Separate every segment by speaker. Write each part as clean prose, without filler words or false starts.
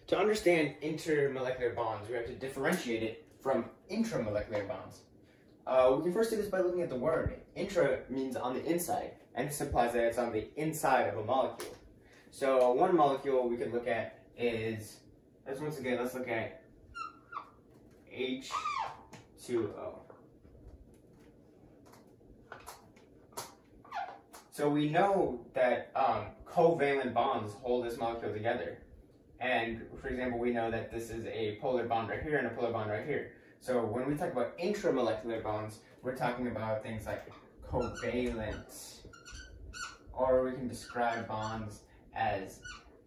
Speaker 1: To understand intermolecular bonds, we have to differentiate it from intramolecular bonds. We can first do this by looking at the word. Intra means on the inside, and this implies that it's on the inside of a molecule. So one molecule we could look at is, let's look at H2O. So we know that covalent bonds hold this molecule together. And for example, we know that this is a polar bond right here and a polar bond right here. So when we talk about intramolecular bonds, we're talking about things like covalent, or we can describe bonds as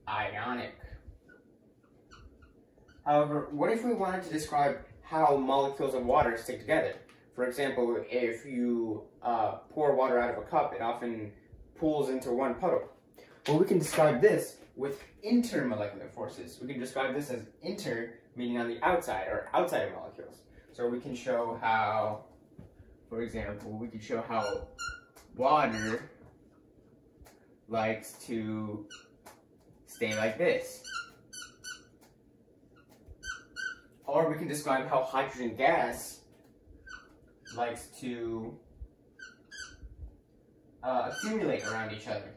Speaker 1: ionic. However, what if we wanted to describe how molecules of water stick together? For example, if you pour water out of a cup, it often pools into one puddle. Well, we can describe this with intermolecular forces. We can describe this as inter, meaning on the outside, or outside of molecules. So we can show how, for example, we could show how water likes to stay like this. Or we can describe how hydrogen gas likes to accumulate around each other.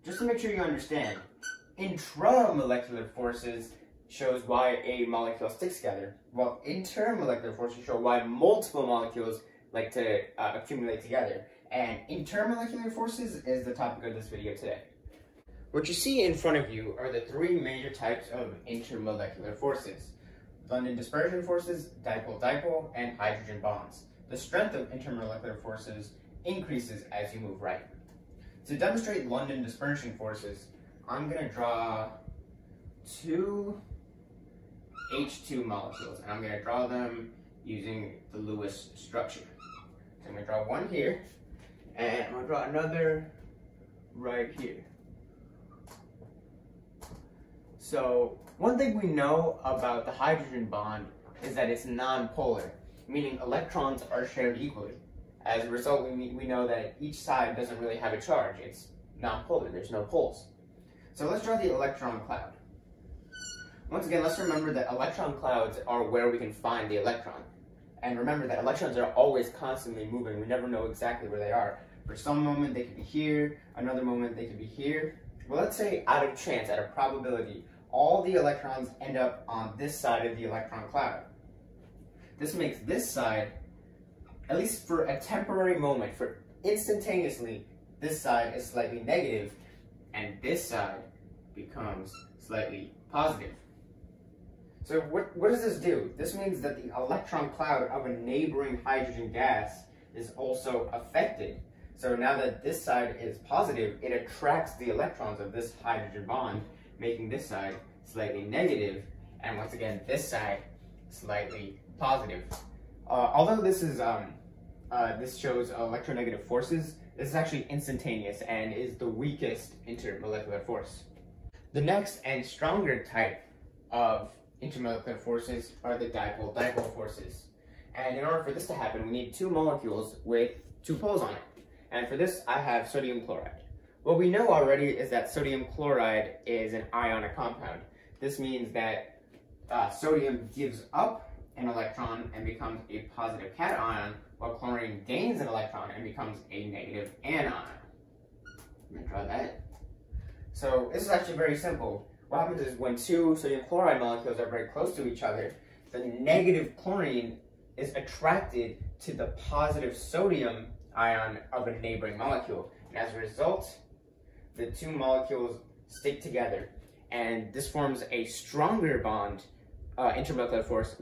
Speaker 1: Just to make sure you understand, intramolecular forces shows why a molecule sticks together, while intermolecular forces show why multiple molecules like to accumulate together. And intermolecular forces is the topic of this video today. What you see in front of you are the three major types of intermolecular forces: London dispersion forces, dipole-dipole, and hydrogen bonds. The strength of intermolecular forces increases as you move right. To demonstrate London dispersion forces, I'm going to draw two H2 molecules, and I'm going to draw them using the Lewis structure. So I'm going to draw one here, and I'm going to draw another right here. So one thing we know about the hydrogen bond is that it's non-polar, meaning electrons are shared equally. As a result, we know that each side doesn't really have a charge. It's non-polar, there's no poles. So let's draw the electron cloud. Once again, let's remember that electron clouds are where we can find the electron. And remember that electrons are always constantly moving. We never know exactly where they are. For some moment, they could be here. Another moment, they could be here. Well, let's say out of chance, out of probability, all the electrons end up on this side of the electron cloud. This makes this side, at least for a temporary moment, for instantaneously, this side is slightly negative, and this side becomes slightly positive. So what does this do? This means that the electron cloud of a neighboring hydrogen gas is also affected. So now that this side is positive, it attracts the electrons of this hydrogen bond, making this side slightly negative, and once again, this side slightly positive. Although this is this shows electronegative forces, this is actually instantaneous and is the weakest intermolecular force. The next and stronger type of intermolecular forces are the dipole-dipole forces. And in order for this to happen, we need two molecules with two poles on it. And for this, I have sodium chloride. What we know already is that sodium chloride is an ionic compound. This means that sodium gives up an electron and becomes a positive cation, while chlorine gains an electron and becomes a negative anion. I'm going to draw that. So this is actually very simple. What happens is when two sodium chloride molecules are very close to each other, the negative chlorine is attracted to the positive sodium ion of a neighboring molecule. And as a result, the two molecules stick together. And this forms a stronger bond, intermolecular force,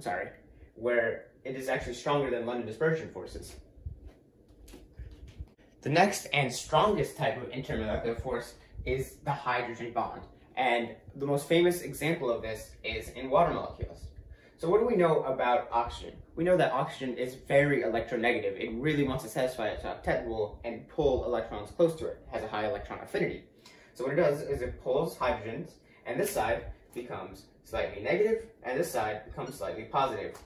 Speaker 1: where it is actually stronger than London dispersion forces. The next and strongest type of intermolecular force is the hydrogen bond. And the most famous example of this is in water molecules. So what do we know about oxygen? We know that oxygen is very electronegative. It really wants to satisfy its octet rule and pull electrons close to it. It has a high electron affinity. So what it does is it pulls hydrogens, and this side becomes slightly negative, and this side becomes slightly positive.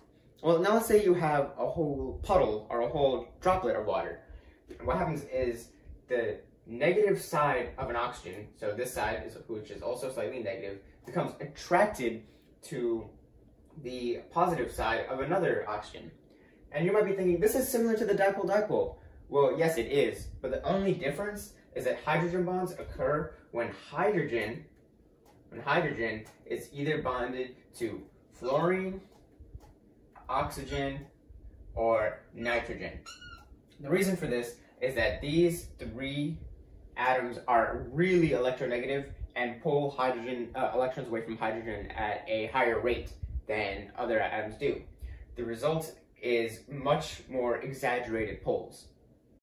Speaker 1: Well, now let's say you have a whole puddle or a whole droplet of water. And what happens is the negative side of an oxygen, so this side, which is also slightly negative, becomes attracted to the positive side of another oxygen. And you might be thinking, this is similar to the dipole-dipole. Well, yes, it is, but the only difference is that hydrogen bonds occur when hydrogen is either bonded to fluorine, oxygen, or nitrogen. The reason for this is that these three atoms are really electronegative and pull hydrogen electrons away from hydrogen at a higher rate than other atoms do. The result is much more exaggerated poles.